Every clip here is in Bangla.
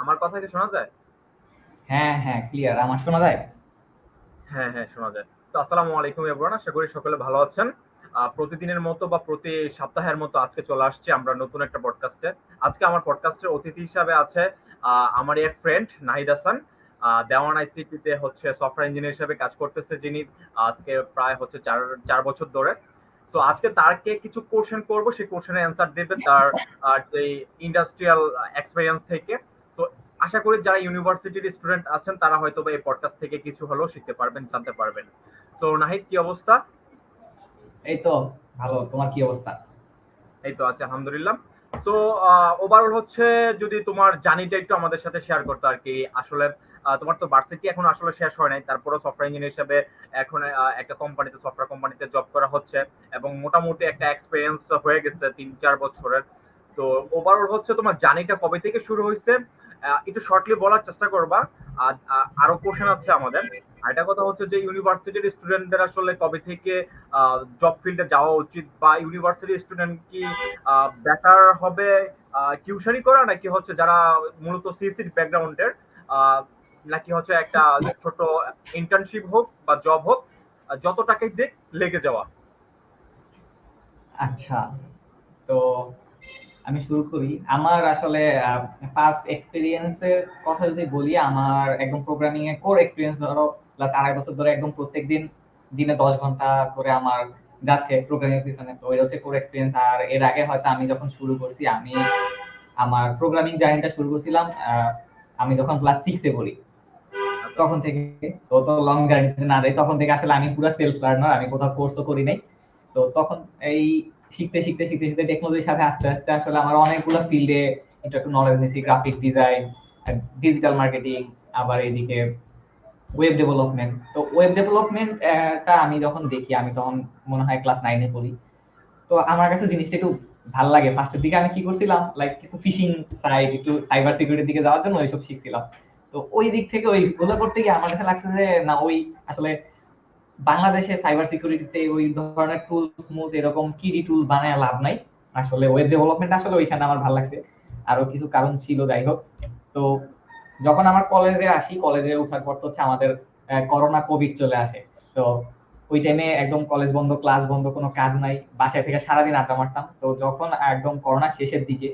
আমার কথা কি শোনা যায়? হ্যাঁ, হ্যাঁ, ক্লিয়ার। আমার শোনা যায়? হ্যাঁ, হ্যাঁ, শোনা যায়। তো আসসালামু আলাইকুম এভরিওয়ান। আশা করি সকলে ভালো আছেন। প্রতিদিনের মতো বা প্রতি সপ্তাহের মতো আজকে চলে আসছি আমরা নতুন একটা পডকাস্টে। আজকে আমার পডকাস্টের অতিথি হিসাবে আছে আমারই এক ফ্রেন্ড নাহিদ হাসান। দেওয়ান আইসিটিতে হচ্ছে সফটওয়্যার ইঞ্জিনিয়ার হিসেবে কাজ করতেছে যিনি আজকে প্রায় হচ্ছে ৪ বছর ধরে। সো আজকে তাকে কিছু কোশ্চেন করব, সেই কোশ্চেনের অ্যান্সার দেবে তার যে ইন্ডাস্ট্রিয়াল এক্সপেরিয়েন্স থেকে। সো আশা করি যারা ইউনিভার্সিটির স্টুডেন্ট আছেন তারা হয়তো বা এই পডকাস্ট থেকে কিছু হলেও শিখতে পারবেন, জানতে পারবেন। সো নাহিদ, কি অবস্থা? এই তো ভালো। তোমার কি অবস্থা? এই তো আছে আলহামদুলিল্লাহ। সো ওভারঅল হচ্ছে যদি তোমার জার্নিটা একটু আমাদের সাথে শেয়ার করতো আর কি। আসলে তোমার তো ভার্সিটি এখন আসলে শেষ হয় নাই, তারপরে সফটওয়্যার ইঞ্জিনিয়ার হিসেবে এখন একটা কোম্পানিতে, সফটওয়্যার কোম্পানিতে জব করা হচ্ছে এবং মোটামুটি একটা এক্সপিরিয়েন্স হয়ে গেছে ৩-৪ বছরের। তো ওভারঅল হচ্ছে তোমার জার্নিটা কবে থেকে শুরু হয়েছে একটু শর্টলি বলার চেষ্টা করবা। আরো কোশ্চেন আছে আমাদের। আরেকটা কথা হচ্ছে যে ইউনিভার্সিটির স্টুডেন্টদের আসলে কবে থেকে জব ফিল্ডে যাওয়া উচিত, বা ইউনিভার্সিটি স্টুডেন্ট কি বেটার হবে টিউশনই করা, নাকি হচ্ছে যারা মূলত সিএসসি ব্যাকগ্রাউন্ডের, নাকি হচ্ছে একটা ছোট ইন্টার্নশিপ হোক বা জব হোক, যত টাকাই দিক লেগে যাওয়া। আচ্ছা, তো আমি শুরু করি। আমার আসলে পাস্ট এক্সপেরিয়েন্স এর কথা যদি বলি, আমার একদম প্রোগ্রামিং এর কোর এক্সপেরিয়েন্স ধরো লাস্ট ২.৫ বছর ধরে একদম প্রত্যেকদিন দিনে ১০ ঘন্টা করে আমার যাচ্ছে প্রোগ্রামিং এর পিছনে। তো এটা হচ্ছে কোর এক্সপেরিয়েন্স। আর এর আগে হয়তো আমি যখন শুরু করছি, আমি আমার প্রোগ্রামিং জার্নিটা শুরু করছিলাম আমি যখন ক্লাস 6 এ পড়ি। আচ্ছা, তখন থেকে অত লং জার্নিতে না যাই, তখন থেকে আসলে আমি পুরো সেলফ লার্নার, আমি কোথাও কোর্সও করি নাই। তো তখন এই শিখতে টেকনোলজির সাথে আস্তে আস্তে আসলে আমার অনেকগুলো ফিল্ডে এটা একটু নলেজ নিয়েছি। গ্রাফিক ডিজাইন, ডিজিটাল মার্কেটিং, আবার এইদিকে ওয়েব ডেভেলপমেন্ট। তো ওয়েব ডেভেলপমেন্টটা আমি যখন দেখি, আমি তখন মনে হয় ক্লাস 9 এ পড়ি। তো আমার কাছে জিনিসটা একটু ভাল লাগে। ফার্স্টের দিকে আমি কি করছিলাম, লাইক কিছু ফিশিং সাইট, একটু সাইবার সিকিউরিটির দিকে যাওয়ার জন্য ওইসব শিখছিলাম। তো ওই দিক থেকে ওইগুলো করতে গিয়ে আমার কাছে লাগছে যে না, ওই আসলে বাংলাদেশে সাইবার সিকিউরিটিতে ওই ধরনের টুল স্মুথ এরকম কিডি টুল বানায় লাভ নাই। আসলে ওয়েব ডেভেলপমেন্ট আসলে ওইখানে আমার ভালো লাগছে। আরো কিছু কারণ ছিল, যাই হোক। তো যখন আমার কলেজে আসি, কলেজে ওঠার পর তো হচ্ছে আমাদের করোনা কোভিড চলে আসে। তো ওই টাইমে একদম কলেজ বন্ধ, ক্লাস বন্ধ, কোনো কাজ নাই, বাসায় থেকে সারাদিন আড্ডা মারতাম। তো যখন একদম করোনা শেষের দিকে,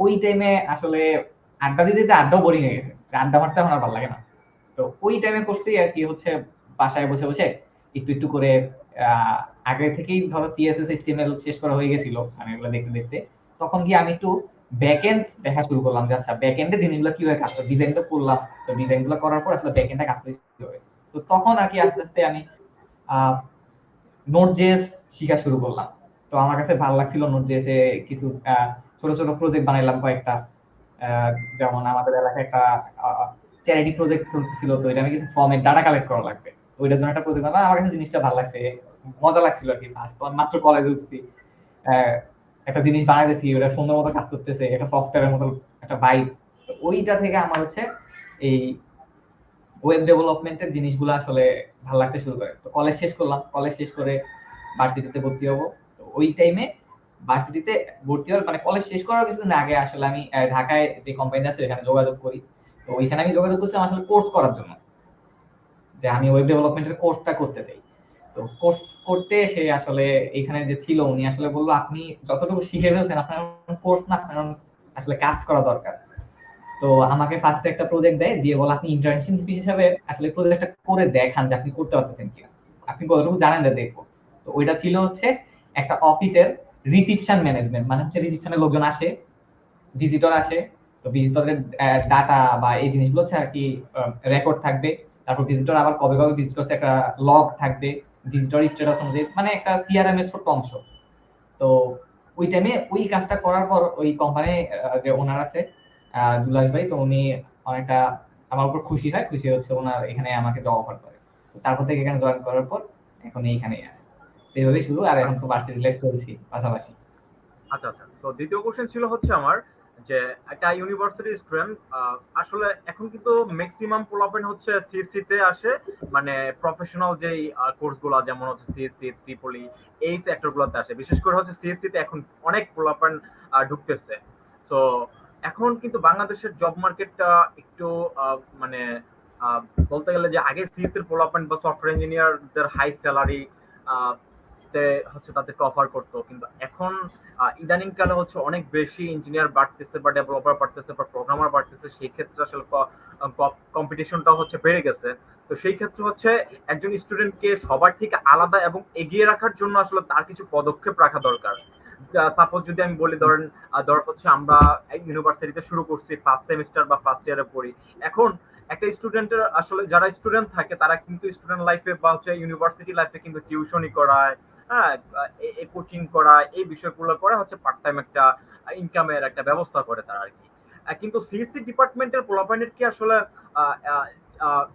ওই টাইমে আসলে আড্ডা দিতে দিতে আড্ডাও বোরিং হয়ে গেছে। আড্ডা মারতে এখন আর ভালো লাগে না। তো ওই টাইমে করছি আর কি হচ্ছে, বাসায় বসে বসে একটু একটু করে আহ, আগে থেকেই ধরো সিএসএস এইচটিএমএল শেষ করা হয়ে গেছিল, মানে এগুলো দেখতে দেখতে। তখন কি আমি একটু ব্যাকএন্ড দেখা শুরু করলাম, যে আচ্ছা ব্যাকএন্ডে জিনিসগুলো কিভাবে কাজ করে। ডিজাইন তো করলাম, তো ডিজাইন গুলো করার পর আসলে ব্যাকএন্ডে কাজ করে কিভাবে। তো তখন আর কি আস্তে আস্তে আমি নোট জেএস শিখা শুরু করলাম। তো আমার কাছে ভালো লাগছিল নোট জেএস এ কিছু ছোট ছোট প্রজেক্ট বানাইলাম কয়েকটা। আহ, যেমন আমাদের এলাকায় একটা চ্যারিটি প্রজেক্ট চলতেছিল, তো এটা আমি কিছু ফর্মের ডাটা কালেক্ট করা লাগবে। তো ওইটার জন্য একটা প্রজেক্ট বানালাম। আমার কাছে জিনিসটা ভালো লাগছে, মজা লাগছিল আর কি। ফার্স্ট মাত্র কলেজে উঠছি, আহ, একটা জিনিস বানাইতেছি, ওটা সুন্দর মতো কাজ করতেছে, একটা সফটওয়্যারের মতো একটা ভাইব। তো ওইটা থেকে আমার হচ্ছে এই ওয়েব ডেভেলপমেন্টের জিনিসগুলো আসলে ভালো লাগতে শুরু করে। তো কলেজ শেষ করলাম, কলেজ শেষ করে ভার্সিটিতে ভর্তি হবো। তো ওই টাইমে ভার্সিটিতে ভর্তি হওয়ার মানে কলেজ শেষ করার কিছুদিন আগে আসলে আমি ঢাকায় যে কোম্পানি আছে এখানে যোগাযোগ করি। তো ওইখানে আমি যোগাযোগ করছিলাম আসলে কোর্স করার জন্য, যে আমি ওয়েব ডেভেলপমেন্টের কোর্সটা করতে চাই। তো কোর্স করতে সে আসলে এখানে যে ছিল, উনি আসলে বললো আপনি যতটুকু শিখে ফেলছেন, আপনার কোর্স না, আপনার আসলে কাজ করা দরকার। তো আমাকে ফার্স্টে একটা প্রজেক্ট দেয়, দিয়ে বলে আপনি ইন্টার্নশিপ হিসেবে আসলে প্রজেক্টটা করে দেখান যে আপনি করতে পারতেছেন কিনা, আপনি কতটুকু জানেন না দেখবো। তো ওইটা ছিল হচ্ছে একটা অফিসের রিসিপশন ম্যানেজমেন্ট, মানে হচ্ছে রিসিপশনের লোকজন আসে, ভিজিটর আসে। তো ভিজিটরের ডাটা বা এই জিনিসগুলো হচ্ছে আর কি রেকর্ড থাকবে। তারপর ভিজিটর আবার কবে কবে ভিজিট করছে একটা লগ থাকবে, ভিজিটর স্ট্যাটাস অনুযায়ী, মানে একটা সিআরএম এর ছোট্ট অংশ। তো ওই টাইমে ওই কাজটা করার পর ওই কোম্পানি যে ওনার আছে জুলাস ভাই, তো উনি অনেকটা আমার উপর খুশি হয়। খুশি হচ্ছে ওনার এখানে আমাকে জব অফার করে। তো তারপর থেকে এখানে জয়েন করার পর এখন এইখানেই আছে। তো এইভাবেই শুরু। আর এখন তো ভার্সিটি লাইফ চলছি পাশাপাশি। আচ্ছা, আচ্ছা। সো দ্বিতীয় কোশ্চেন ছিল হচ্ছে আমার যে একটা ইউনিভার্সিটি স্টুডেন্ট আসলে এখন কিন্তু ম্যাক্সিমাম পোলাপেন হচ্ছে সিএসসি তে আসে, মানে প্রফেশনাল যেই কোর্সগুলো যেমন হচ্ছে সিএসসি, ট্রিপলি, এই সেক্টরগুলোতে আসে। বিশেষ করে হচ্ছে সিএসসি তে এখন অনেক পোলাপেন ঢুকতেছে। সো এখন কিন্তু বাংলাদেশের জব মার্কেটটা একটু মানে আহ, বলতে গেলে যে আগে সিএস এর ডেভেলপমেন্ট বা সফটওয়্যার ইঞ্জিনিয়ারদের হাই স্যালারি তে হচ্ছে তাদেরকে অফার করতো, কিন্তু এখন ইদানিং কালে হচ্ছে অনেক বেশি ইঞ্জিনিয়ার বাড়তেছে বা ডেভেলপার বাড়তেছে বা প্রোগ্রামার বাড়তেছে, সেই ক্ষেত্রে আসলে কম্পিটিশনটা হচ্ছে বেড়ে গেছে। তো সেই ক্ষেত্রে হচ্ছে একজন স্টুডেন্টকে সবার থেকে আলাদা এবং এগিয়ে রাখার জন্য আসলে তার কিছু পদক্ষেপ রাখা দরকার। সাপোজ যদি আমি বলি, ধরেন ধর হচ্ছে আমরা ইউনিভার্সিটিতে শুরু করছি, ফার্স্ট সেমিস্টার বা ফার্স্ট ইয়ারে পড়ি। এখন একটা স্টুডেন্টের আসলে যারা স্টুডেন্ট থাকে তারা কিন্তু স্টুডেন্ট লাইফে বা হচ্ছে ইউনিভার্সিটি লাইফে কিন্তু টিউশনই করায়, হ্যাঁ, কোচিং করা, এই বিষয়গুলো করে হচ্ছে পার্ট টাইম একটা ইনকামের একটা ব্যবস্থা করে তারা আর কি। কিন্তু সিএসসি ডিপার্টমেন্টের পোলাপাইনের কি আসলে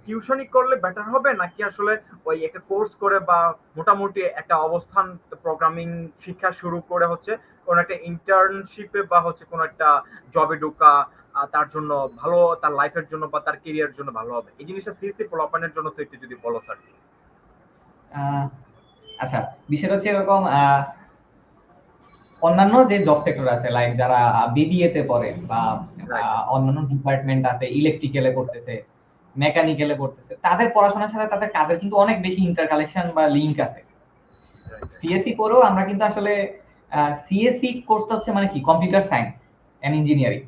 টিউশনই করলে বেটার হবে, নাকি আসলে ওই একটা কোর্স করে বা মোটামুটি একটা অবস্থান প্রোগ্রামিং শিক্ষা শুরু করে হচ্ছে কোন একটা ইন্টার্নশিপে বা হচ্ছে কোন একটা জবে ঢোকা তার জন্য ভালো, তার লাইফের জন্য বা তার কেরিয়ার জন্য ভালো হবে? এই জিনিসটা সিএসসি পোলাপাইনের জন্য তো একটু যদি বলো স্যার। আহ, আচ্ছা, বিষয়টা হচ্ছে এরকম, অন্যান্য যে জব সেক্টর আছে, লাইক যারা বিবিএ তে পড়ে বা রাইট, অন্যান্য ডিপার্টমেন্ট আছে, ইলেকট্রিক্যালে করতেছে, মেকানিক্যালে করতেছে, তাদের পড়াশোনার সাথে তাদের কাজের কিন্তু অনেক বেশি ইন্টারকানেকশন বা লিংক আছে। রাইট, সিএসসি পড়েও আমরা কিন্তু আসলে সিএসসি কোর্সটা হচ্ছে মানে কি, কম্পিউটার সায়েন্স এন্ড ইঞ্জিনিয়ারিং।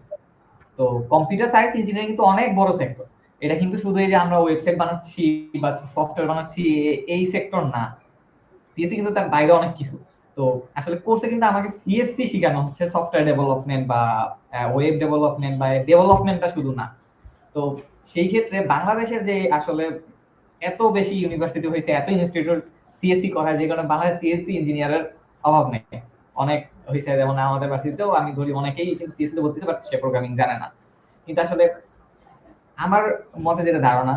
তো কম্পিউটার সায়েন্স ইঞ্জিনিয়ারিং কিন্তু অনেক বড় সেক্টর। এটা কিন্তু শুধু এই যে আমরা ওয়েবসাইট বানাচ্ছি বা সফটওয়্যার বানাচ্ছি এই সেক্টর না, সিএসসি কিন্তু তার বাইরে অনেক কিছু। তো আসলে কোর্সে কিন্তু আমাকে সিএসসি শেখানো হচ্ছে সফটওয়্যার ডেভেলপমেন্ট বা ওয়েব ডেভেলপমেন্ট বা ডেভেলপমেন্টটা শুধু না। তো সেই ক্ষেত্রে বাংলাদেশের যে আসলে এত বেশি ইউনিভার্সিটি হয়েছে, এত ইনস্টিটিউট সিএসসি করা, যে কারণে বাংলাদেশ সিএসসি ইঞ্জিনিয়ারের অভাব নেই, অনেক হয়েছে। যেমন আমাদের ভার্সিটিতেও আমি ধরি অনেকেই সিএসসি তে ভর্তি হচ্ছে, বাট সে প্রোগ্রামিং জানে না। কিন্তু আসলে আমার মতে যেটা ধারণা,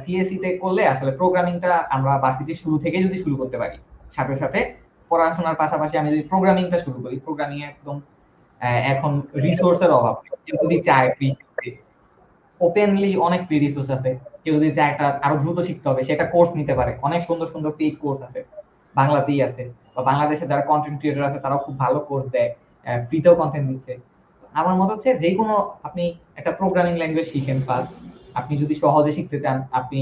সিএসসি তে করলে আসলে প্রোগ্রামিংটা আমরা ভার্সিটির শুরু থেকে যদি শুরু করতে পারি, সাথে সাথে পড়াশোনার পাশাপাশি আমি যদি প্রোগ্রামিংটা শুরু করি, প্রোগ্রামিং একদম এখন রিসোর্সের অভাব। কেউ যদি চায় ফ্রি, ওপেনলি অনেক ফ্রি রিসোর্স আছে। কেউ যদি চায় একটা আরো দ্রুত শিখতে হবে, সে একটা কোর্স নিতে পারে, অনেক সুন্দর সুন্দর পেইড কোর্স আছে, বাংলাতেই আছে। বা বাংলাদেশে যারা কন্টেন্ট ক্রিয়েটর আছে তারাও খুব ভালো কোর্স দেয়, ফ্রিতেও কন্টেন্ট দিচ্ছে। আমার মত হচ্ছে যে কোনো, আপনি একটা প্রোগ্রামিং ল্যাঙ্গুয়েজ শিখেন ফার্স্ট। আপনি যদি সহজে শিখতে চান, আপনি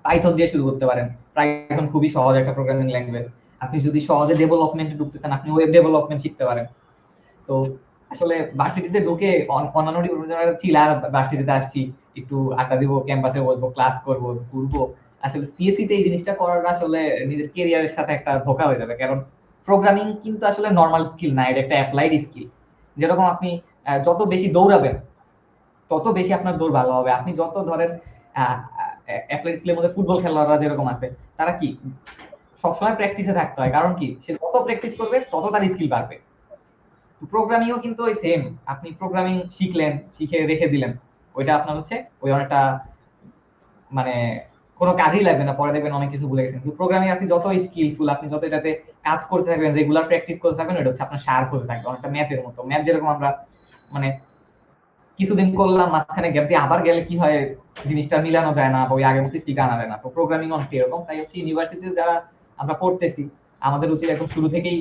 পাইথন দিয়ে শুরু করতে পারেন। পাইথন খুবই সহজ একটা প্রোগ্রামিং ল্যাঙ্গুয়েজ। আপনি যদি সহজে ডেভেলপমেন্টে ঢুকতে চান, আপনি ওয়েব ডেভেলপমেন্ট শিখতে পারেন। তো আসলে ভার্সিটিতে ঢুকে অন্যান্য ডিপার্টমেন্টে ছিল, আর ভার্সিটিতে আসছি, একটু আড্ডা দিব, ক্যাম্পাসে বসবো, ক্লাস করব, ঘুরবো। আসলে সিএসসি তে এই জিনিসটা করাটা আসলে নিজের ক্যারিয়ারের সাথে একটা ধোঁকা হয়ে যাবে। কারণ প্রোগ্রামিং কিন্তু আসলে নর্মাল স্কিল না, এটা একটা অ্যাপ্লাইড স্কিল। যেরকম আপনি যত বেশি দৌড়াবেন, তত বেশি আপনার দৌড় ভালো হবে। আপনি যত ধরেন অ্যাপ্লাইড স্কিলের মধ্যে ফুটবল খেলোয়াড়রা যেরকম আছে, তারা কি সবসময় প্র্যাকটিসে থাকতে হয়, কারণ কি সে যত প্র্যাকটিস করবে তত তার স্কিল বাড়বে। প্রোগ্রামিংও কিন্তু ওই সেম। আপনি প্রোগ্রামিং শিখলেন, শিখে রেখে দিলেন, ওইটা আপনার হচ্ছে ওই অনেকটা মানে কোনো কাজেই লাগবে না, পরে দেখবেন অনেক কিছু ভুলে গেছেন। কিন্তু প্রোগ্রামিং আপনি যত স্কিলফুল, আপনি যত এটাতে কাজ করতে থাকবেন, রেগুলার প্র্যাকটিস করতে থাকবেন, এটা হচ্ছে আপনার শার্প হতে থাকবে, অনেকটা ম্যাথের মতো। ম্যাথ যেরকম আমরা মানে কিছুদিন করলাম, মাঝখানে গ্যাপ দিয়ে আবার গেলে কি হয়, জিনিসটা মিলানো যায় না বা ওই আগের মতো স্কিলটা আনা যায় না। তো প্রোগ্রামিং অনেক এরকম। তাই হচ্ছে ইউনিভার্সিটিতে যারা আমরা পড়তেছি, আমাদের উচিত একদম শুরু থেকেই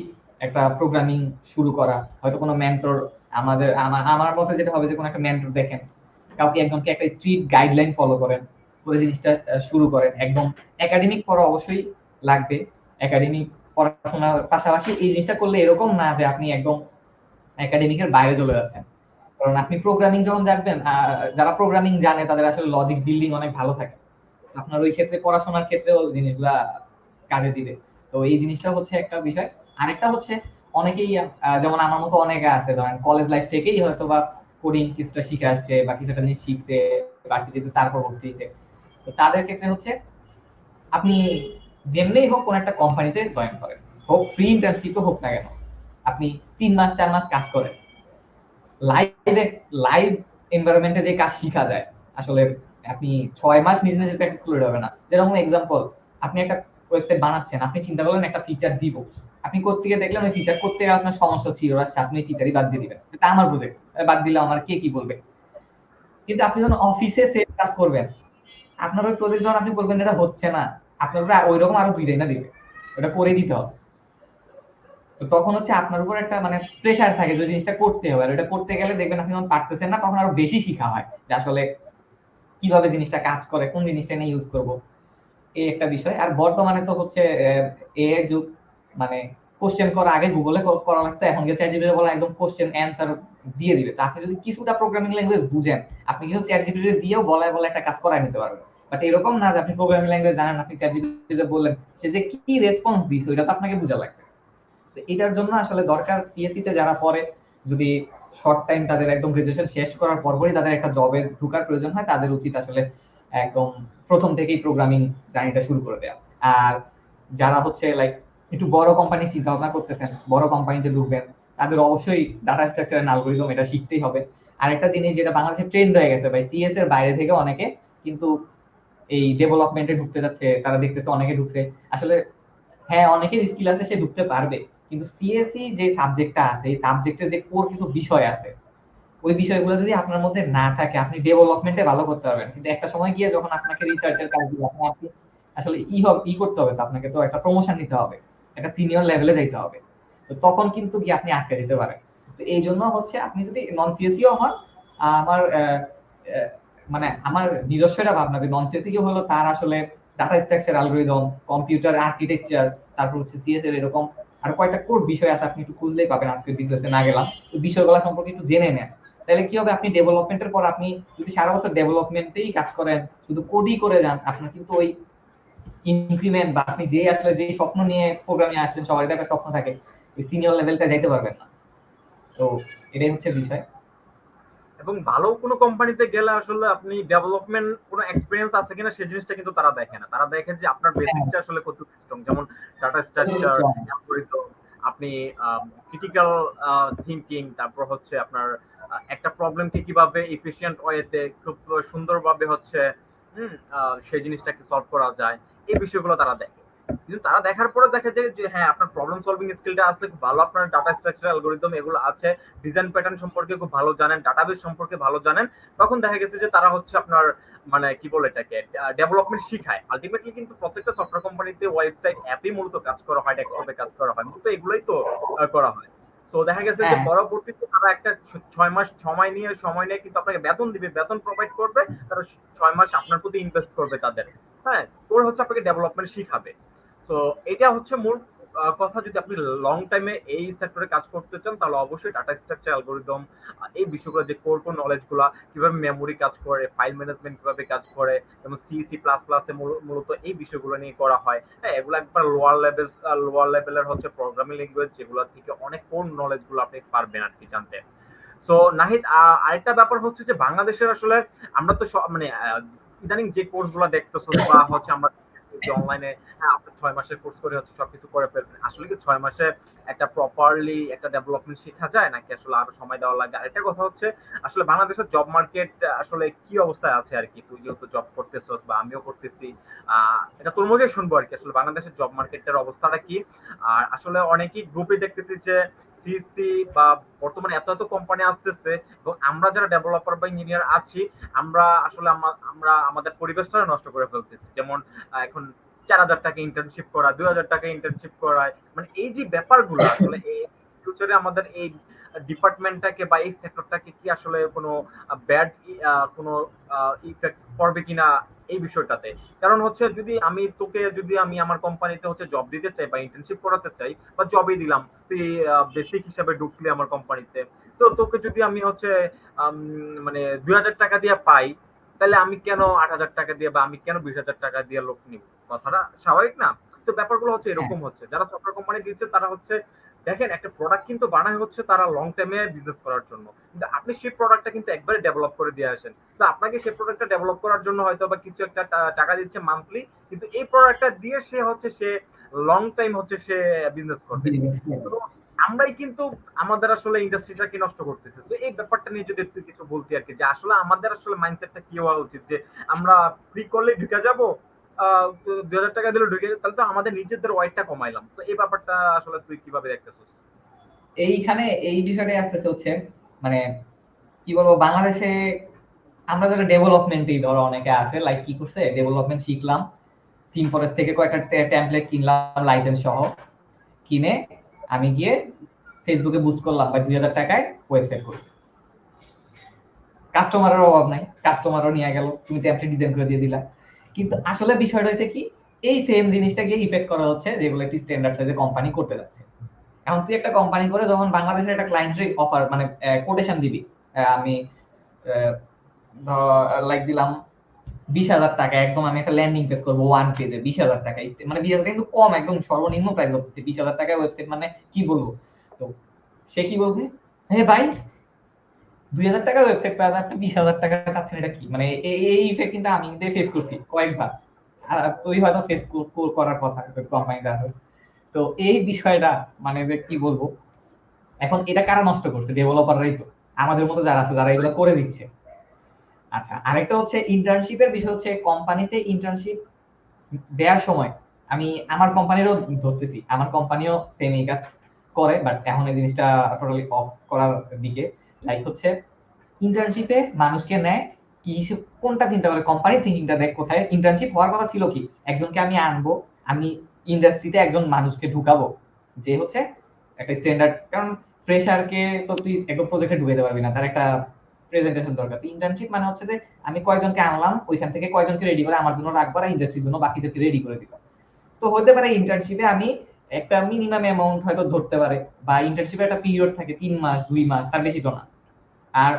একটা প্রোগ্রামিং শুরু করা। হয়তো কোনো মেন্টর, আমার মতে যেটা হবে যে কোনো একটা মেন্টর দেখেন, কাউকে একজনকে একটা স্ট্রিট গাইডলাইন ফলো করেন, করে জিনিসটা শুরু করেন। একদম একাডেমিক পড়া অবশ্যই লাগবে, একাডেমিক পড়াশোনার পাশাপাশি এই জিনিসটা করলে এরকম না যে আপনি একদম একাডেমিকের বাইরে চলে যাচ্ছেন। কারণ আপনি প্রোগ্রামিং যখন জানবেন, যারা প্রোগ্রামিং জানে তাদের আসলে লজিক বিল্ডিং অনেক ভালো থাকে। আপনার ওই ক্ষেত্রে পড়াশোনার ক্ষেত্রেও জিনিসগুলা কাজে দিবে। তো এই জিনিসটা হচ্ছে একটা বিষয়। আরেকটা হচ্ছে অনেকেই যেমন আমার মতো অনেকে আছে, ধরেন কলেজ লাইফ থেকেই হয়তো বা কোডিং কিছুটা শিখে আসছে বা কিছুটা জিনিস শিখছে, ভার্সিটিতে তারপর ভর্তি হয়েছে। তো তাদের ক্ষেত্রে হচ্ছে আপনি যেমনিই হোক কোন একটা কোম্পানিতে জয়েন করেন, হোক ফ্রি ইন্টার্নশিপও হোক না কেন, আপনি 3 মাস 4 মাস কাজ করেন। লাইভ লাইভ এনভায়রনমেন্টে যে কাজ শিখা যায় আসলে, আপনি 6 মাস নিজে নিজে প্র্যাকটিস করলে হবে না। যেরকম এক্সাম্পল, আপনি একটা ওয়েবসাইট বানাচ্ছেন, আপনি চিন্তা করলেন একটা ফিচার দিব, আপনি করতে গিয়ে দেখলেন ওই ফিচার করতে গিয়ে আপনার সমস্যা ছিল, আচ্ছা আপনি ফিচারই বাদ দিয়ে দিবেন, এটা আমার প্রজেক্ট, বাদ দিলে আমার কে কি বলবে। কিন্তু আপনি যখন অফিসে সেম কাজ করবেন, আপনার ওই প্রজেক্ট যখন আপনি বলবেন এটা হচ্ছে না, আপনার ওই রকম আরো 2টা না দিবে, ওটা করে দিতে হবে। তো তখন হচ্ছে আপনার উপর একটা মানে প্রেশার থাকে যে জিনিসটা করতে হবে, আর এটা করতে গেলে দেখবেন আপনি যখন পারতেছেন না তখন আরো বেশি শিখা হয় যে আসলে কিভাবে জিনিসটা কাজ করে, কোন জিনিসটা নিয়ে ইউজ করব, এই একটা বিষয়। আর বর্তমানে তো হচ্ছে এ এর যুগ, মানে কোশ্চেন করা আগে গুগলে করা লাগতো, এখন গিয়ে চ্যাট জিপিটি বলা একদম কোশ্চেন অ্যান্সার দিয়ে দিবে। তো আপনি যদি কিছুটা প্রোগ্রামিং ল্যাঙ্গুয়েজ বুঝেন, আপনি কিন্তু চ্যাট জিপিটি দিয়েও বলায় বলে একটা কাজ করাই নিতে পারবেন। বাট এরকম না যে আপনি প্রোগ্রামিং ল্যাঙ্গুয়েজ জানেন, আপনি চ্যাট জিপিটি বললেন, সে যে কি রেসপন্স দিছে ওইটা তো আপনাকে বোঝা লাগবে। তো এটার জন্য আসলে দরকার সিএসসি তে যারা পড়ে, যদি শর্ট টাইম তাদের একদম গ্রাজুয়েশন শেষ করার পরপরই তাদের একটা জবে ঢোকার প্রয়োজন হয়, তাদের উচিত আসলে একদম প্রথম থেকেই প্রোগ্রামিং জার্নিটা শুরু করে দেওয়া। আর যারা হচ্ছে লাইক একটু বড় কোম্পানি চিন্তা ভাবনা করতেছেন, বড় কোম্পানিতে ঢুকবেন, তাদের অবশ্যই ডাটা স্ট্রাকচার এন্ড অ্যালগরিদম এটা শিখতেই হবে। আরেকটা জিনিস যেটা বাংলাদেশে ট্রেন্ড হয়ে গেছে ভাই, সিএস এর বাইরে থেকে অনেকে কিন্তু এই ডেভেলপমেন্টে ঢুকতে যাচ্ছে, তারা দেখতেছে অনেকে ঢুকছে। আসলে হ্যাঁ, অনেকের স্কিল আছে, সে ঢুকতে পারবে, কিন্তু সিএসসি যে সাবজেক্টটা আছে, এই সাবজেক্টের যে কোর কিছু বিষয় আছে, ওই বিষয়গুলো যদি আপনার মধ্যে না থাকে, আপনি ডেভেলপমেন্টে ভালো করতে পারবেন, কিন্তু একটা সময় গিয়ে যখন আপনাকে রিসার্চের কাজ দিবে, আপনি আসলে ই করতে হবে, তো আপনাকে তো একটা প্রমোশন নিতে হবে, একটা সিনিয়র লেভেলে যাইতে হবে, তো তখন কিন্তু কি আপনি আটকে দিতে পারেন। তো এই জন্য হচ্ছে আপনি যদি নন সিএসিও হন, আমার আহ, মানে আমার নিজস্ব একটা ভাবনা যে নন সিএসিও হলো তার আসলে data structure algorithm, computer architecture, তারপর হচ্ছে সিএস এর এরকম আর কয়েকটা কোর বিষয় আছে, আপনি একটু খুঁজলেই পাবেন, আজকে ডিটেলসে না গেলাম, ওই বিষয়গুলো সম্পর্কে একটু জেনে নেন। তাহলে কি হবে, আপনি ডেভেলপমেন্টের পর আপনি যদি সারা বছর ডেভেলপমেন্টেই কাজ করেন, শুধু কোডই করে যান, আপনার কিন্তু ওই ইনক্রিমেন্ট বা আপনি যে আসলে যে স্বপ্ন নিয়ে প্রোগ্রামে আসছেন, সবারই একটা স্বপ্ন থাকে, ওই সিনিয়র লেভেলটা যাইতে পারবেন না। তো এটাই হচ্ছে বিষয়। এবং ভালো কোনো কোম্পানিতে গেলে আসলে আপনি ডেভেলপমেন্ট কোনো এক্সপেরিয়েন্স আছে কিনা সেই জিনিসটা কিন্তু তারা দেখে না, তারা দেখে যে আপনার হ্যাঁ, বেসিকটা আসলে কতটুকু স্ট্রং, যেমন ডাটা কতটুকু স্ট্রাকচার, strong। অ্যালগরিদম, আপনি ক্রিটিক্যাল থিঙ্কিং, তারপর হচ্ছে আপনার একটা প্রবলেমকে কিভাবে এফিশিয়েন্ট ওয়েতে খুব সুন্দরভাবে হচ্ছে সেই জিনিসটাকে সলভ করা যায়, এই বিষয়গুলো তারা দেখে। কিন্তু তারা দেখার পরে দেখে যে হ্যাঁ আপনার প্রবলেম সলভিং স্কিলটা আছে খুব ভালো, আপনার ডাটা স্ট্রাকচার অ্যালগরিদম এগুলো আছে, ডিজাইন প্যাটার্ন সম্পর্কে খুব ভালো জানেন, ডাটাবেস সম্পর্কে ভালো জানেন, তখন দেখা গেছে যে তারা হচ্ছে আপনার মানে কি বলে এটাকে ডেভেলপমেন্ট শিখায়। আলটিমেটলি কিন্তু প্রত্যেকটা সফটওয়্যার কোম্পানিতে ওয়েবসাইট অ্যাপই মূলত কাজ করা হয়, ডেস্কটপে কাজ করা হয়, মূলত এগুলোই তো করা হয়। সো দেখা গেছে যে হ্যাঁ, পরবর্তীতে তারা একটা 6 মাস সময় নিয়ে কিন্তু আপনাকে বেতন দিবে, বেতন প্রোভাইড করবে, তারা 6 মাস আপনার প্রতি ইনভেস্ট করবে তাদের। হ্যাঁ, তোর হচ্ছে আপনাকে ডেভেলপমেন্ট শিখাবে। সো এটা হচ্ছে মূল কথা। যদি আপনি লং টাইমে এই সেক্টরে কাজ করতে চান তাহলে অবশ্যই ডাটা স্ট্রাকচার অ্যালগরিদম এই বিষয়গুলো, যে কোর কোর নলেজ গুলা, কিভাবে মেমোরি কাজ করে, ফাইল ম্যানেজমেন্ট কিভাবে কাজ করে, যেমন সি সি প্লাস প্লাসে মূলত এই বিষয়গুলো নিয়ে করা হয়। হ্যাঁ, এগুলো একবার লোয়ার লেভেলের হচ্ছে প্রোগ্রামিং ল্যাঙ্গুয়েজ, যেগুলো থেকে অনেক কোর নলেজ গুলো আপনি পারবেন আর কি জানতে। সো নাহিদ, আরেকটা ব্যাপার হচ্ছে যে বাংলাদেশের আসলে আমরা তো মানে ইদানিং যে কোর্স গুলা দেখতেছো বা হচ্ছে আমরা যে অনলাইনে আপনি 6 মাসের কোর্স করে হচ্ছে সবকিছু করে ফেলবেন, আসলে কি 6 মাসে একটা প্রপারলি একটা ডেভেলপমেন্ট শেখা যায় নাকি আসলে আরো সময় দেওয়া লাগে? আরেকটা কথা হচ্ছে আসলে বাংলাদেশের জব মার্কেট আসলে কি অবস্থায় আছে আর কি, তুই যেহেতু জব করতেছস বা আমিও করতেছি, এটা তোর মুখে শুনবো আর কি, আসলে বাংলাদেশের জব মার্কেটের অবস্থাটা কি? আর আসলে অনেকেই গ্রুপে দেখতেছি যে সিসি বা বর্তমানে এত এত কোম্পানি আসতেছে, এবং আমরা যারা ডেভেলপার বা ইঞ্জিনিয়ার আছি, আমরা আসলে আমরা আমাদের পরিবেশটা নষ্ট করে ফেলতেছি। যেমন এখন 4,000 টাকা ইন্টার্নশিপ করা, 2,000 টাকা ইন্টার্নশিপ করায়, মানে এই যে ব্যাপারগুলো আসলে এই ফিউচারে আমাদের এই ডিপার্টমেন্টটাকে বা এই সেক্টরটাকে কি আসলে কোনো ব্যাড কোনো ইফেক্ট পড়বে কিনা এই বিষয়টাতে। কারণ হচ্ছে যদি আমি আমার কোম্পানিতে হচ্ছে জব দিতে চাই বা ইন্টার্নশিপ করাতে চাই বা জবই দিলাম, তুই বেসিক হিসাবে ঢুকলি আমার কোম্পানিতে, তো তোকে যদি আমি হচ্ছে মানে 2,000 টাকা দিয়ে পাই, তাহলে আমি কেন 8,000 টাকা দিয়ে বা আমি কেন 20,000 টাকা দিয়ে লোক নিব? কথাটা স্বাভাবিক না? তো ব্যাপারগুলো হচ্ছে হ্যাঁ, এরকম হচ্ছে, যারা সফটওয়্যার কোম্পানি দিচ্ছে তারা হচ্ছে দেখেন একটা প্রোডাক্ট কিন্তু বানায় হচ্ছে তারা লং টাইমে বিজনেস করার জন্য, কিন্তু আপনি সেই প্রোডাক্টটা কিন্তু একবারে ডেভেলপ করে দিয়ে আসেন। তো আপনাকে সেই প্রোডাক্টটা ডেভেলপ করার জন্য হয়তো বা কিছু একটা টাকা দিচ্ছে মান্থলি, কিন্তু এই প্রোডাক্টটা দিয়ে সে লং টাইম হচ্ছে সে বিজনেস করবে। business তো level। আমরাই কিন্তু আমাদের আসলে ইন্ডাস্ট্রিটাকে নষ্ট করতেছি। তো এই ব্যাপারটা নিয়ে যদি একটু কিছু বলতি আর কি, যে আসলে আমাদের আসলে মাইন্ডসেটটা কি হওয়া উচিত, যে আমরা ফ্রি করলে ঢুকে যাব, 2,000 টাকা দিলে ঢুকে যাবো, তাহলে তো আমাদের নিজেদের ওয়েটটা কমাইলাম। তো এই ব্যাপারটা আসলে তুই কিভাবে দেখতেছিস? এইখানে এই বিষয়টাই আসতেছে হচ্ছে, মানে কি বলবো, বাংলাদেশে আমরা যারা ডেভেলপমেন্টেই ধরো অনেকে আছে, লাইক কি করছে, ডেভেলপমেন্ট শিখলাম, থিম ফরেস্ট থেকে কয়েকটা টেমপ্লেট কিনলাম লাইসেন্স সহ, কিনে আমি গিয়ে ফেসবুকে বুস্ট করলাম বা 2000 টাকায় ওয়েবসাইট করি, কাস্টমারের অভাব নাই, কাস্টমারও নিয়ে গেল, তুমি টেমপ্লেট ডিজাইন করে দিয়ে দিলা। কিন্তু আসলে বিষয়টা হচ্ছে কি, এই সেম জিনিসটাকে ইফেক্ট করা হচ্ছে যেগুলো একটি স্ট্যান্ডার্ড সাইজে কোম্পানি করতে যাচ্ছে। এখন তুই একটা কোম্পানি করে যখন বাংলাদেশের একটা ক্লায়েন্টের অফার মানে কোটেশন দিবি, আমি লাইক দিলাম 20,000 টাকা, একদম আমি একটা ল্যান্ডিং পেজ করবো 1 পেজে 20,000 টাকা, মানে 20,000 কিন্তু কম, একদম সর্বনিম্ন প্রাইস বলতেছি, 20,000 টাকা ওয়েবসাইট মানে কি বলবো। তো সে কি বলবে, হে ভাই 2,000 টাকা ওয়েবসাইট পাওয়া আপনি 20,000 টাকা চাচ্ছেন, এটা কি? মানে এই ইফেক্ট কিন্তু আমি ফেস করছি কয়েকবার, আর তুই হয়তো ফেস করার কথা কোম্পানিতে আছে। তো এই বিষয়টা মানে যে কি বলবো, এখন এটা কারা নষ্ট করছে? ডেভেলপাররাই তো, আমাদের মতো যারা আছে যারা এগুলো করে দিচ্ছে। আচ্ছা, আরেকটা হচ্ছে ইন্টার্নশিপের বিষয়, হচ্ছে কোম্পানিতে ইন্টার্নশিপ দেওয়ার সময় আমি আমার কোম্পানিরও ধরতেছি, আমার কোম্পানিও সেম এই কাজ করে, বাট এখন এই জিনিসটা টোটালি অফ করার দিকে। লাইক হচ্ছে ইন্টার্নশিপে মানুষকে নেয় কি কোনটা চিন্তা করে, কোম্পানির থিঙ্কিংটা দেখ কোথায়। ইন্টার্নশিপ হওয়ার কথা ছিল কি, একজনকে আমি আনবো, আমি ইন্ডাস্ট্রিতে একজন মানুষকে ঢুকাবো যে হচ্ছে একটা স্ট্যান্ডার্ড, কারণ ফ্রেশারকে তো তুই একদম প্রজেক্টে ঢুকে দিতে পারবি না, তার একটা প্রেজেন্টেশন দরকার। তো ইন্টার্নশিপ মানে হচ্ছে যে আমি কয়জনকে আনলাম, ওইখান থেকে কয়জনকে রেডি করে আমার জন্য রাখবো, আর ইন্ডাস্ট্রির জন্য বাকিদেরকে রেডি করে দিলাম। তো হতে পারে ইন্টার্নশিপে আমি একটা মিনিমাম অ্যামাউন্ট হয়তো ধরতে পারে, বা ইন্টার্নশিপে একটা পিরিয়ড থাকে 3 মাস 2 মাস, তার বেশি তো না। আর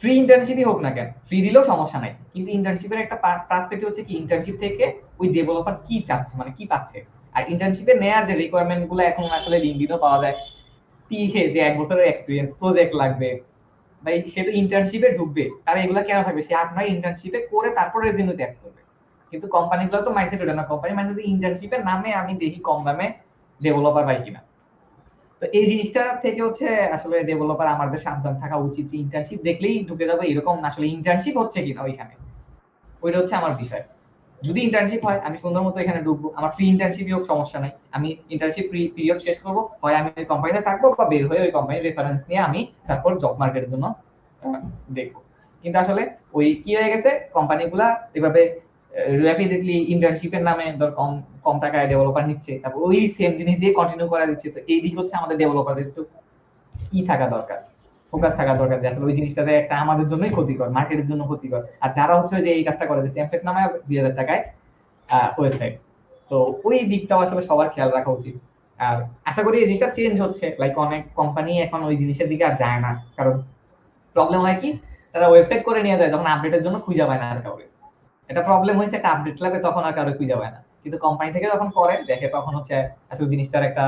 ফ্রি ইন্টার্নশিপই হোক না কেন, ফ্রি দিলেও সমস্যা নাই, কিন্তু ইন্টার্নশিপের একটা পার্সপেক্টিভ হচ্ছে কি, ইন্টার্নশিপ থেকে ওই ডেভেলপার কি চাচ্ছে, মানে কি পাচ্ছে। আর ইন্টার্নশিপে নেওয়ার যে রিকোয়ারমেন্ট গুলো এখন আসলে লিঙ্কডিনও পাওয়া যায়, যে 1 বছরের এক্সপিরিয়েন্স, প্রজেক্ট লাগবে, ভাই সে তো ইন্টার্নশিপে ঢুকবে, তার এগুলা কেন থাকবে? সে আপনার ইন্টার্নশিপে করে তারপর রেজিউমে ত্যাগ করবে। কিন্তু কোম্পানিগুলো তো মাইন্ডসেট ওটা না, কোম্পানি মাইন্ডসেট ইন্টার্নশিপের নামে আমি দেখি কম দামে ডেভেলপার পাই কিনা। তো এই জিনিসটা থেকে হচ্ছে আসলে ডেভেলপার আমাদের সাবধান থাকা উচিত, যে ইন্টার্নশিপ দেখলেই ঢুকে যাবে এরকম না, আসলে ইন্টার্নশিপ হচ্ছে কিনা ওইখানে, ওইটা হচ্ছে আমার বিষয়। যদি ইন্টার্নশিপ হয় আমি সুন্দর মতো এখানে ঢুকবো, আমার ফ্রি ইন্টার্নশিপই হোক সমস্যা নাই, আমি ইন্টার্নশিপ পিরিয়ড শেষ করবো, হয় আমি ওই কোম্পানিতে থাকবো, বা বের হয়ে ওই কোম্পানির রেফারেন্স নিয়ে আমি তারপর জব মার্কেটের জন্য দেখবো। কিন্তু আসলে ওই কি হয়ে গেছে, কোম্পানিগুলা এভাবে র্যাপিডলি ইন্টার্নশিপের নামে ধর কম কম টাকায় ডেভেলপার নিচ্ছে, তারপর ওই সেম জিনিস দিয়ে কন্টিনিউ করা দিচ্ছে। তো এই দিক হচ্ছে আমাদের ডেভেলপারদের একটু থাকা দরকার, ফোকাস থাকা দরকার, যে আসলে ওই জিনিসটাতে একটা আমাদের জন্যই ক্ষতিকর, মার্কেটের জন্য ক্ষতিকর। আর যারা হচ্ছে যে এই কাজটা করে, যে টেমপ্লেট নামায় 2,000 টাকায় ওয়েবসাইট, তো ওই দিকটাও আসলে সবার খেয়াল রাখা উচিত। আর আশা করি এই জিনিসটা চেঞ্জ হচ্ছে, লাইক অনেক কোম্পানি এখন ওই জিনিসের দিকে আর যায় না, কারণ প্রবলেম হয় কি, তারা ওয়েবসাইট করে নিয়ে যায়, যখন আপডেটের জন্য খুঁজে পায় না আর কাউকে। এটা প্রবলেম হয়েছে, একটা আপডেট লাগবে তখন আর কারো খুঁজে পায় না। কিন্তু কোম্পানি থেকে যখন করে দেখে, তখন হচ্ছে আসলে জিনিসটার একটা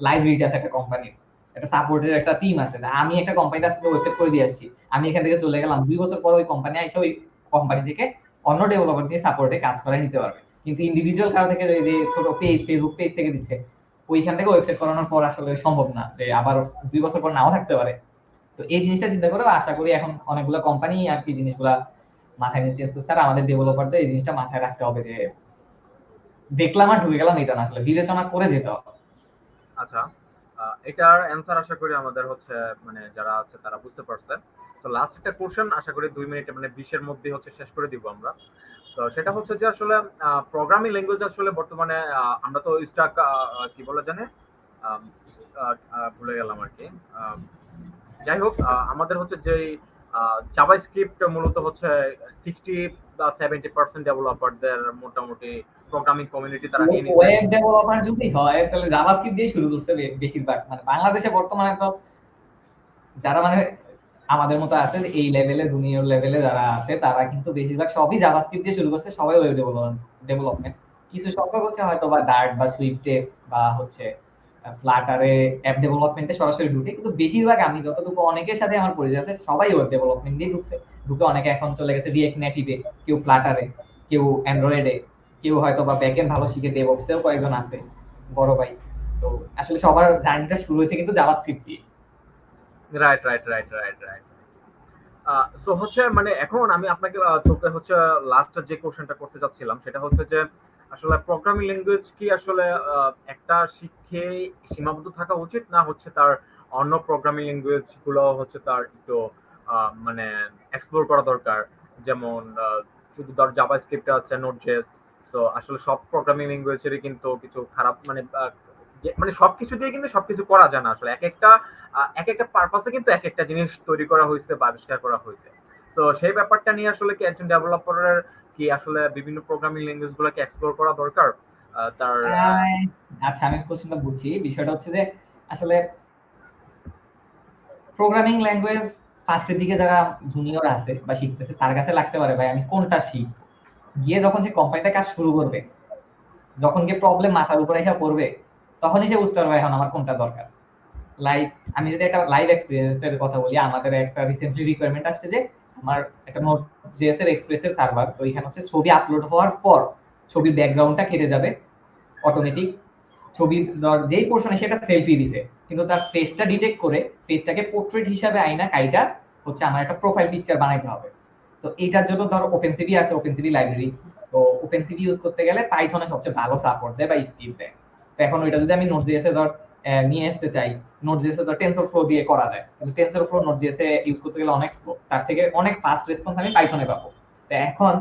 লাইব্রেরি আছে, একটা কোম্পানির একটা সাপোর্টের একটা টিম আছে। আমি একটা কোম্পানিতে আজকে ওয়েবসাইট করে দিয়ে আসছি, আমি এখান থেকে চলে গেলাম, 2 বছর পর ওই কোম্পানি এসে ওই কোম্পানি থেকে অন্য ডেভেলপার দিয়ে সাপোর্টে কাজ করে নিতে পারবে। কিন্তু ইন্ডিভিজুয়াল কারো থেকে যে ছোট পেজ, ফেসবুক পেজ থেকে দিচ্ছে, ওইখান থেকে ওয়েবসাইট করানোর পর আসলে সম্ভব না, যে আবার 2 বছর পর নাও থাকতে পারে। তো এই জিনিসটা চিন্তা করে আশা করি এখন অনেকগুলো কোম্পানি আর কি জিনিসগুলা মাথায় নিয়ে চেঞ্জ করছে। আর আমাদের ডেভেলপারদের এই জিনিসটা মাথায় রাখতে হবে, যে দেখলাম আর ঢুকে গেলাম এটা না, আসলে বিবেচনা করে যেতে হবে। আচ্ছা, এটার অ্যান্সার আশা করি আমাদের হচ্ছে মানে যারা আছে তারা বুঝতে পারছে। তো লাস্ট একটা কোশ্চেন আশা করি 2 মিনিটে মানে 20-এর মধ্যে হচ্ছে শেষ করে দিব আমরা। তো সেটা হচ্ছে যে আসলে প্রোগ্রামিং ল্যাঙ্গুয়েজ আসলে বর্তমানে আমরা তো স্টাক কি বলে জানে আম, ভুলে গেলাম আর কি। আহ, যাই হোক, আমাদের হচ্ছে যে জাভাস্ক্রিপ্ট মূলত হচ্ছে 60 বা 70% ডেভেলপারদের মোটামুটি প্রোগ্রামিং কমিউনিটি তারা নিয়ে নিছে। ওয়েব ডেভেলপমেন্ট যদি হয় তাহলে জাভাস্ক্রিপ্ট দিয়ে শুরু করছে বেশিরভাগ, মানে বাংলাদেশে বর্তমানে তো যারা মানে আমাদের মতো আছে এই লেভেলে, জুনিয়র লেভেলে যারা আছে, তারা কিন্তু বেশিরভাগ সবই জাভাস্ক্রিপ্ট দিয়ে শুরু করছে, সবাই ওয়েব ডেভেলপমেন্ট। কিছু সংখ্যক হচ্ছে হয়তো বা ডার্ট বা সুইফটে বা হচ্ছে ফ্লাটারে অ্যাপ ডেভেলপমেন্টে সরাসরি ঢুকে, কিন্তু বেশিরভাগ আমি যতটুকু অনেকের সাথে আমার পরিচয় আছে সবাই ওয়েব ডেভেলপমেন্ট দিয়ে ঢুকছে। ঢুকে অনেকে এখন চলে গেছে রিয়েক্ট নেটিভে, কেউ ফ্লাটারে, কেউ অ্যান্ড্রয়েডে, কেউ হয়তো বা ব্যাকএন্ড ভালো শিখে ডেভঅপসেও কয়েকজন আছে বড় ভাই। তো আসলে সবার জার্নিটা শুরু হয়েছে কিন্তু জাভাস্ক্রিপ্ট দিয়ে। Right, right, right, right, right. So হচ্ছে মানে এখন আমি আপনাকে তোকে হচ্ছে লাস্ট যে কোশ্চেনটা করতে চাচ্ছিলাম সেটা হচ্ছে যে আসলে প্রোগ্রামিং ল্যাঙ্গুয়েজ কি আসলে একটা শিখে সীমাবদ্ধ থাকা উচিত, না হচ্ছে তার অন্য প্রোগ্রামিং ল্যাঙ্গুয়েজ গুলো হচ্ছে তার একটু মানে এক্সপ্লোর করা দরকার। যেমন শুধু ধর জাভাস্ক্রিপ্ট আছে, নোড জেএস। সো আসলে সব প্রোগ্রামিং ল্যাঙ্গুয়েজেরই কিন্তু কিছু খারাপ মানে মানে সবকিছু দিয়ে কিন্তু সবকিছু করা যায় না আসলে। এক একটা পারপাসে কিন্তু এক একটা জিনিস তৈরি করা হয়েছে বা আবিষ্কার করা হয়েছে। তো সেই ব্যাপারটা নিয়ে আসলে কি একজন ডেভেলপারের কি আসলে বিভিন্ন প্রোগ্রামিং ল্যাঙ্গুয়েজ গুলোকে এক্সপ্লোর করা দরকার? তার আহ, আচ্ছা, আমি কোশ্চেনটা বুঝছি। বিষয়টা হচ্ছে যে আসলে প্রোগ্রামিং ল্যাঙ্গুয়েজ ফার্স্টের দিকে যারা জুনিয়র আছে বা শিখতেছে তার কাছে লাগতে পারে ভাই আমি কোনটা শিখবো। গিয়ে যখন সে কোম্পানিতে কাজ শুরু করবে, যখন গিয়ে প্রবলেম মাথার উপরে এসে পড়বে, তখনই সে বুঝতে পারবে এখন আমার কোনটা দরকার। লাইক আমি যদি একটা লাইভ এক্সপেরিয়েন্সের কথা বলি, আমাদের একটা রিসেন্টলি রিকোয়ারমেন্ট আসছে যে আমার একটা নোট জেএস এর এক্সপ্রেসের সার্ভার, তো এখানে হচ্ছে ছবি আপলোড হওয়ার পর ছবির ব্যাকগ্রাউন্ডটা কেটে যাবে অটোমেটিক। ছবি ধর যেই পোর্শনে সেটা সেলফি দিছে, কিন্তু তার ফেসটা ডিটেক্ট করে ফেসটাকে পোর্ট্রেট হিসাবে আইনা কাইটা হচ্ছে আমার একটা প্রোফাইল পিকচার বানাইতে হবে। তো এইটার জন্য ধর ওপেনসিভি আছে, ওপেনসিভি লাইব্রেরি। তো ওপেনসিভি ইউজ করতে গেলে পাইথনে সবচেয়ে ভালো সাপোর্ট দেয় বা স্কিপ দেয়। তো এখন ওইটা যদি আমি নোট.js এ ধর নিয়ে আসতে চাই, নোট.js এ ধর টেনসরফ্লো দিয়ে করা যায়, কিন্তু টেনসরফ্লো নোট.js এ ইউজ করতে গেলে অনেক স্লো, তার থেকে অনেক ফাস্ট রেসপন্স আমি পাইথনে পাবো। তো এখন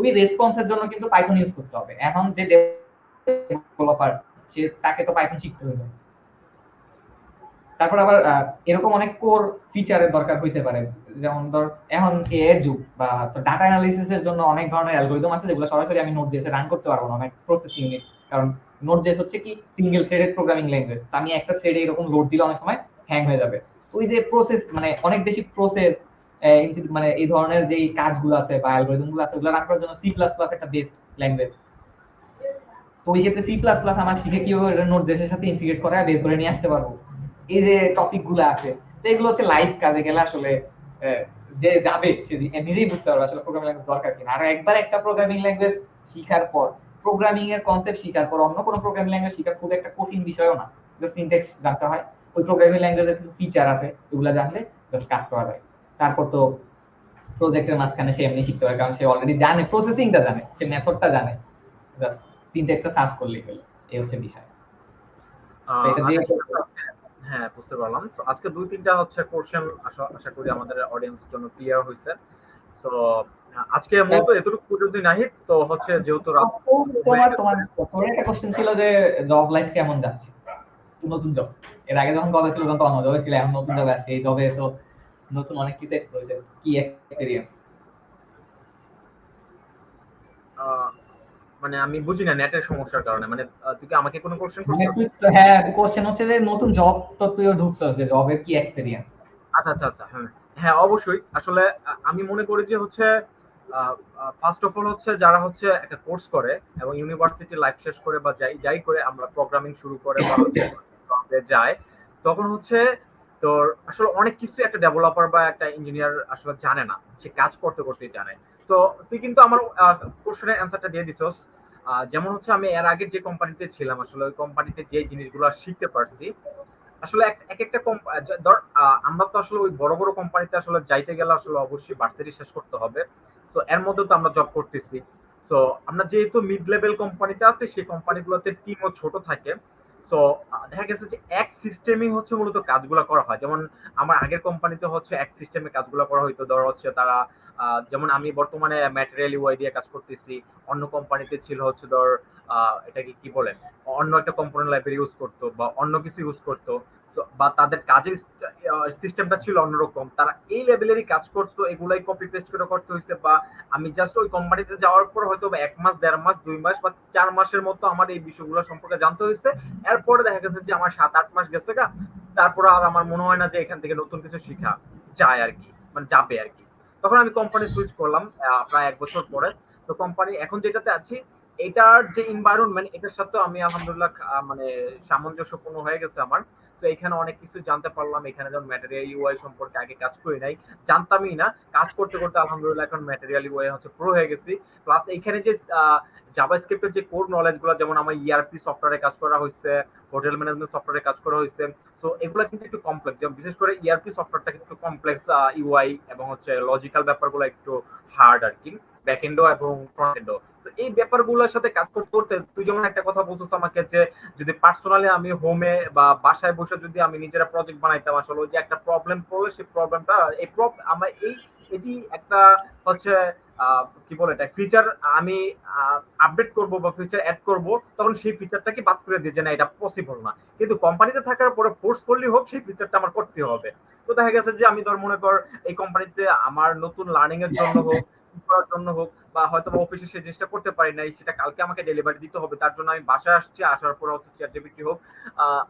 ওই রেসপন্সের জন্য কিন্তু পাইথন ইউজ করতে হবে। এখন যে ডেভেলপার, সে তাকে তো পাইথন শিখতে হবে। তারপর আবার এরকম অনেক কোর ফিচারের দরকার হইতে পারে। যেমন ধর এখন এ এর যুগ, বা ডাটা অ্যানালিসিস এর জন্য অনেক ধরনের অ্যালগরিদম আছে যেগুলো সরাসরি আমি নোট.js এ রান করতে পারবো না, অনেক প্রসেস ইউনিট। কারণ নোট.js হচ্ছে কি সিঙ্গেল থ্রেডেড প্রোগ্রামিং ল্যাঙ্গুয়েজ, তো আমি একটা থ্রেডে এরকম লোড দিলে অনেক সময় হ্যাং হয়ে যাবে। ওই যে প্রসেস মানে অনেক বেশি প্রসেস, মানে এই ধরনের যে কাজগুলো আছে বা অ্যালগরিদম গুলো আছে ওগুলো রান করার জন্য C++ একটা বেস্ট ল্যাঙ্গুয়েজ। তো ওই ক্ষেত্রে C++ আমার শিখে কিভাবে নোট.js এর সাথে ইন্টিগ্রেট করা বের করে নিয়ে আসতে পারবো। এই যে টপিক গুলো আছে, তো এগুলো হচ্ছে লাইভ কাজে গেলে আসলে যে যাবে সে নিজেই বুঝতে পারবে আসলে প্রোগ্রামিং ল্যাঙ্গুয়েজ দরকার কিনা। আর একবার একটা প্রোগ্রামিং ল্যাঙ্গুয়েজ শিখার পর, প্রোগ্রামিং এর কনসেপ্ট শিখার পর অন্য কোনো প্রোগ্রামিং ল্যাঙ্গুয়েজ শিখা খুব একটা কঠিন বিষয়ও না। জাস্ট সিনট্যাক্স জানতে হয়, ওই প্রোগ্রামিং ল্যাঙ্গুয়েজের কিছু ফিচার আছে ওগুলা জানলে জাস্ট কাজ করা যায়। তারপর তো প্রজেক্টের মাঝখানে সে এমনি শিখতে পারে, কারণ সে অলরেডি জানে, প্রসেসিংটা জানে, সে মেথডটা জানে, জাস্ট সিনট্যাক্সটা সার্চ করলেই হলো। এই হচ্ছে বিষয়। তো এটা যে আচ্ছা ঠিক আছে আজকে, হ্যাঁ বুঝতে পারলাম। তো আজকে ২-৩টা হচ্ছে কোশ্চেন আশা আশা করি আমাদের অডিয়েন্সের জন্য ক্লিয়ার হইছে। সো আজকে মূলত এতটুকু পর্যন্তই নাহিদ। তো হচ্ছে যেহেতু রাত হয়ে তোমার গেছে। তোমার তোর একটা কোশ্চেন ছিল যে জব লাইফ কেমন যাচ্ছে, নতুন জব। এর আগে যখন কবে ছিল তখন তো অন্য জবে ছিল, এখন নতুন জবে আসছে, এই জবে তো নতুন অনেক কিছু এক্সপ্লোর হয়েছে, কি এক্সপেরিয়েন্স? আহ, মানে আমি বুঝি না নেটের সমস্যার কারণে, মানে তুই কি আমাকে কোনো কোশ্চেন মানে করছিস? তুই হ্যাঁ, কোশ্চেন হচ্ছে যে নতুন জব তো তুইও ঢুকছস, যে জবের কি এক্সপেরিয়েন্স? আচ্ছা আচ্ছা আচ্ছা, হ্যাঁ হ্যাঁ অবশ্যই। আসলে আমি মনে করি যে হচ্ছে ফার্স্ট অফ অল হচ্ছে যারা হচ্ছে একটা কোর্স করে এবং ইউনিভার্সিটি লাইফ শেষ করে বা যাই যাই করে আমরা প্রোগ্রামিং শুরু করে বা হচ্ছে job-এ যায়, তখন হচ্ছে তোর আসলে অনেক কিছু একটা ডেভেলপার বা একটা ইঞ্জিনিয়ার আসলে জানে না, সে কাজ করতে করতেই জানে। তো তুই কিন্তু আমার কোশ্চেনের অ্যান্সারটা দিয়ে দিছস। যেমন হচ্ছে আমি এর আগে যে কোম্পানিতে ছিলাম আসলে ওই কোম্পানিতে যে জিনিসগুলো শিখতে পারছি, আসলে এক একটা ধর আমরা তো আসলে ওই বড় বড় কোম্পানিতে আসলে যাইতে গেলে আসলে অবশ্যই ভার্সিটি শেষ করতে হবে। তো এর মধ্যে তো আমরা জব করতেছি। সো আমরা যেহেতু মিড লেভেল কোম্পানিতে আছি, সেই কোম্পানিগুলোতে টিমও ছোট থাকে। সো দেখা গেছে যে এক সিস্টেমই হচ্ছে মূলত কাজগুলো করা হয়। যেমন আমার আগের কোম্পানিতে হচ্ছে এক সিস্টেমে কাজগুলো করা হইতো। ধর হচ্ছে তারা যেমন আমি বর্তমানে ম্যাটেরিয়াল ইউআই দিয়ে কাজ করতেছি। অন্য কোম্পানিতে ছিল হচ্ছে ধর এটাকে কি বলে, অন্য একটা কম্পোনেন্ট লাইব্রেরি ইউজ করতো বা অন্য কিছু ইউজ করতো। বা তাদের কাজের সিস্টেমটা ছিল অন্যরকম, তারা এই লেভেলেরই কাজ করতো, এগুলাই কপি পেস্ট করে করতে হয়েছে। বা আমি জাস্ট ওই কোম্পানিতে যাওয়ার পর হয়তো ১ মাস ১.৫ মাস ২ মাস বা ৪ মাসের মতো আমার এই বিষয়গুলো সম্পর্কে জানতে হয়েছে। এরপরে দেখা গেছে যে আমার ৭-৮ মাস গেছে গা, তারপরে আর আমার মনে হয় না যে এখান থেকে নতুন কিছু শিখা যায় আর কি, মানে যাবে আর কি। তখন আমি কোম্পানি সুইচ করলাম প্রায় ১ বছর পরে। তো কোম্পানি এখন যেটাতে আছি, এটার যে এনভায়রনমেন্ট এটার সাথে আমি আলহামদুলিল্লাহ মানে সামঞ্জস্যপূর্ণ হয়ে গেছে আমার। তো এখানে অনেক কিছু জানতে পারলাম। এখানে যেমন ম্যাটেরিয়াল ইউআই সম্পর্কে আগে কাজ করি নাই, জানতামই না। কাজ করতে করতে আলহামদুলিল্লাহ এখন ম্যাটেরিয়াল ইউআই হচ্ছে প্রো হয়ে গেছি। প্লাস এখানে যে জাভাস্ক্রিপ্টের যে কোর নলেজ গুলো, যেমন আমার ইআরপি সফটওয়্যারে কাজ করা হয়েছে, হোটেল ম্যানেজমেন্ট সফটওয়্যারে কাজ করা হয়েছে। সো এগুলো কিন্তু একটু কমপ্লেক্স, যেমন বিশেষ করে ইআরপি সফটওয়্যারটা কিন্তু কমপ্লেক্স ইউআই এবং হচ্ছে লজিক্যাল ব্যাপারগুলো একটু হার্ড আর কি, ব্যাকএন্ডও এবং ফ্রন্ট এন্ডও। তো এই ব্যাপারগুলোর সাথে কাজ করতে করতে তুই যেমন একটা কথা বলছিস আমাকে যে যদি পার্সোনালি আমি হোমে বা বাসায় বসে যদি আমি নিজেরা প্রজেক্ট বানাইতাম, আসলে ওই যে একটা প্রবলেম পড়লে সেই প্রবলেমটা আমার এই যে একটা হচ্ছে কি বলে এটা ফিচার আমি আপডেট করব বা ফিচার অ্যাড করব, তখন সেই ফিচারটাকে বাদ করে দিয়ে যে না এটা পসিবল না, কিন্তু কোম্পানিতে থাকার পরে ফোর্সফুলি হোক সেই ফিচারটা আমার করতে হবে। তো দেখা গেছে যে আমি ধর মনে কর এই কোম্পানিতে আমার নতুন লার্নিং এর জন্য হোক, করার জন্য হোক, বা হয়তো অফিসে সেই জিনিসটা করতে পারি নাই, সেটা কালকে আমাকে ডেলিভারি দিতে হবে, তার জন্য আমি বাসায় আসছি, আসার পরে হচ্ছে চ্যাটজিপিটি হোক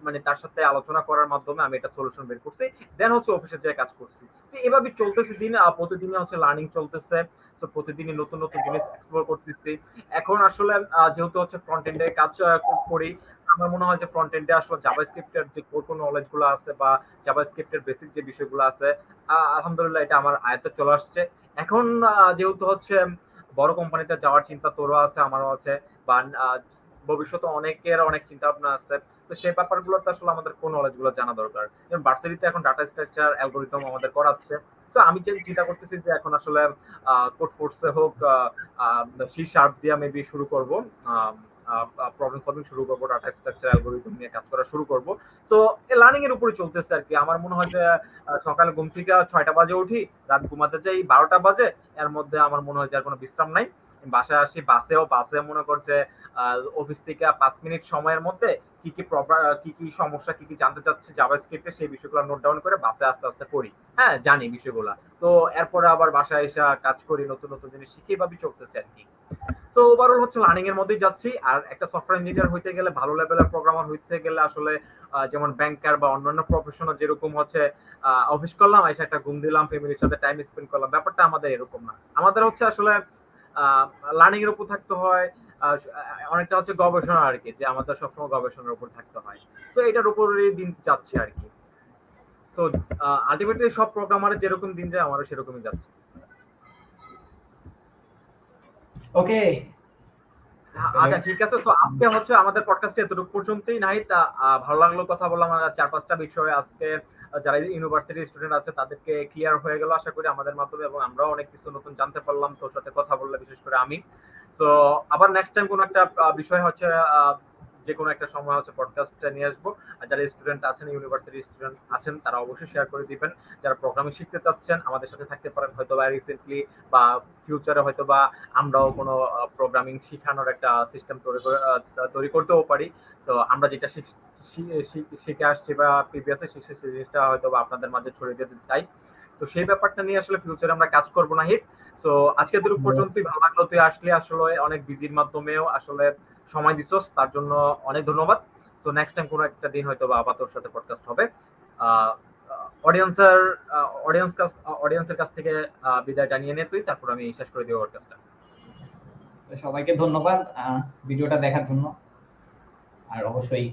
মানে তার সাথে আলোচনা করার মাধ্যমে আমি একটা সলিউশন বের করছি, দেন হচ্ছে অফিসে যেয়ে কাজ করছি। তো এভাবে চলতেছে দিন, প্রতিদিনই হচ্ছে লার্নিং চলতেছে। সো প্রতিদিনই নতুন নতুন জিনিস এক্সপ্লোর করতেছি। এখন আসলে যেহেতু হচ্ছে ফ্রন্ট এন্ডে কাজ করি, আমার মনে হয় যে ফ্রন্ট এন্ডে আসলে জাভাস্ক্রিপ্ট এর যে কোর নলেজ গুলো আছে বা জাভাস্ক্রিপ্ট এর বেসিক যে বিষয়গুলো আছে, আলহামদুলিল্লাহ এটা আমার আয়ত্তে চলে আসছে। এখন যেহেতু হচ্ছে বড় কোম্পানিতে যাওয়ার চিন্তা তোরও আছে, আমারও আছে, বা ভবিষ্যতে অনেকের অনেক চিন্তা ভাবনা আছে। তো সেই ব্যাপারগুলোতে আসলে আমাদের কোন নলেজ গুলো জানা দরকার। যেমন ভার্সিটিতে এখন ডাটা স্ট্রাকচার অ্যালগরিদম আমাদের করাচ্ছে। সো আমি চিন্তা করতেছি যে এখন আসলে কোড ফোর্সে হোক, সি শার্প দিয়ে মেবি শুরু করব, প্রবলেম সলভিং শুরু করবো, ডাটা স্ট্রাকচার অ্যালগরিদম নিয়ে কাজ করা শুরু করব। সো লার্নিং এর উপরে চলতেছে আর কি। আমার মনে হয় যে সকালে ঘুম থেকে 6টা বাজে উঠি, রাত ঘুমাতে যাই 12টা বাজে, এর মধ্যে আমার মনে হয় যে আর কোনো বিশ্রাম নাই। বাসায় আসি, বাসে মনে করছে অফিস থেকে 5 মিনিট সময়ের মধ্যে কি কি কি কি সমস্যা, কি কি জানতে চাচ্ছি জাভাস্ক্রিপ্টে, সেই বিষয়গুলো নোট ডাউন করে বাসে আস্তে আস্তে করি। হ্যাঁ, জানি বিষয়গুলো। তো এরপরে আবার বাসায় এসে কাজ করি, নতুন নতুন জিনিস শিখি, এভাবে চলতেছে আর কি। সো ওভারঅল হচ্ছে লার্নিং এর মধ্যেই যাচ্ছি। আর একটা সফটওয়্যার ইঞ্জিনিয়ার হইতে গেলে, ভালো লেভেলের প্রোগ্রামার হইতে গেলে আসলে যেমন ব্যাংকার বা অন্যান্য প্রফেশনাল যেরকম হচ্ছে অফিস করলাম, এসে একটা ঘুম দিলাম, ফ্যামিলির সাথে টাইম স্পেন্ড করলাম, ব্যাপারটা আমাদের এরকম না। আমাদের হচ্ছে আসলে লার্নিং এর উপর থাকতে হয়। অনেকটা হচ্ছে গবেষণা আর কি, যে আমাদের সবসময় গবেষণার উপর থাকতে হয়। সো এটার উপরেই দিন যাচ্ছে আর কি। সো আলটিমেটলি সব প্রোগ্রামারের যেরকম দিন যায়, আমারও সেরকমই যাচ্ছে। ওকে। আচ্ছা ঠিক আছে। তো আজকে হচ্ছে আমাদের পডকাস্টে এতটুকু পর্যন্তই। নাহিদ, ভালো লাগলো কথা বললাম। 4-5টা বিষয় আজকে যারা ইউনিভার্সিটি স্টুডেন্ট আছে তাদেরকে ক্লিয়ার হয়ে গেল আশা করি আমাদের মাধ্যমে, এবং আমরাও অনেক কিছু নতুন জানতে পারলাম তোর সাথে কথা বললে, বিশেষ করে আমি। সো আবার নেক্সট টাইম কোনো একটা বিষয় হচ্ছে যে কোনো একটা সময় হচ্ছে পডকাস্টটা নিয়ে আসবো। আর যারা স্টুডেন্ট আছেন, ইউনিভার্সিটি স্টুডেন্ট আছেন, তারা অবশ্যই শেয়ার করে দিবেন। যারা প্রোগ্রামিং শিখতে চাচ্ছেন আমাদের সাথে থাকতে পারেন, হয়তো বা রিসেন্টলি বা ফিউচারে হয়তো বা আমরাও কোনো প্রোগ্রামিং শিখানোর একটা সিস্টেম তৈরি করতেও পারি। সো আমরা যেটা শিখে আসছি বা প্রিভিয়াসে শিখছি, সেই জিনিসটা হয়তো বা আপনাদের মাঝে ছড়িয়ে দিতে চাই। তো সেই ব্যাপারটা নিয়ে আসলে ফিউচারে আমরা কাজ করবো না হিত। সো আজকে তোর পর্যন্তই। ভালো লাগলো তুই আসলে, আসলে অনেক বিজির মাধ্যমেও আসলে সময় দিছস, তার জন্য অনেক ধন্যবাদ। সো নেক্সট টাইম কোনো একটা দিন হয়তো বা আবার তোর সাথে পডকাস্ট হবে। অডিয়েন্সের অডিয়েন্সের কাছ থেকে বিদায় জানিয়ে নে তুই, তারপর আমি শেষ করে দিব পডকাস্টটা। সবাইকে ধন্যবাদ ভিডিওটা দেখার জন্য। আর অবশ্যই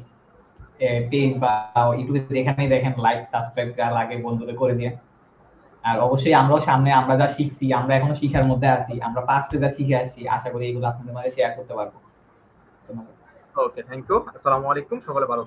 পেজ বা ইউটিউবে যেখানেই দেখেন লাইক সাবস্ক্রাইব যা লাগে বন্ধুদের করে দিয়ে। আর অবশ্যই আমরাও সামনে আমরা যা শিখছি, আমরা এখনো শিখার মধ্যে আছি, আমরা পাস্টে যা শিখে আসছি আশা করি এগুলো আপনাদের মাঝে শেয়ার করতে পারবো। ধন্যবাদ। ওকে, থ্যাংক ইউ। আসসালামু আলাইকুম, সকলে ভালো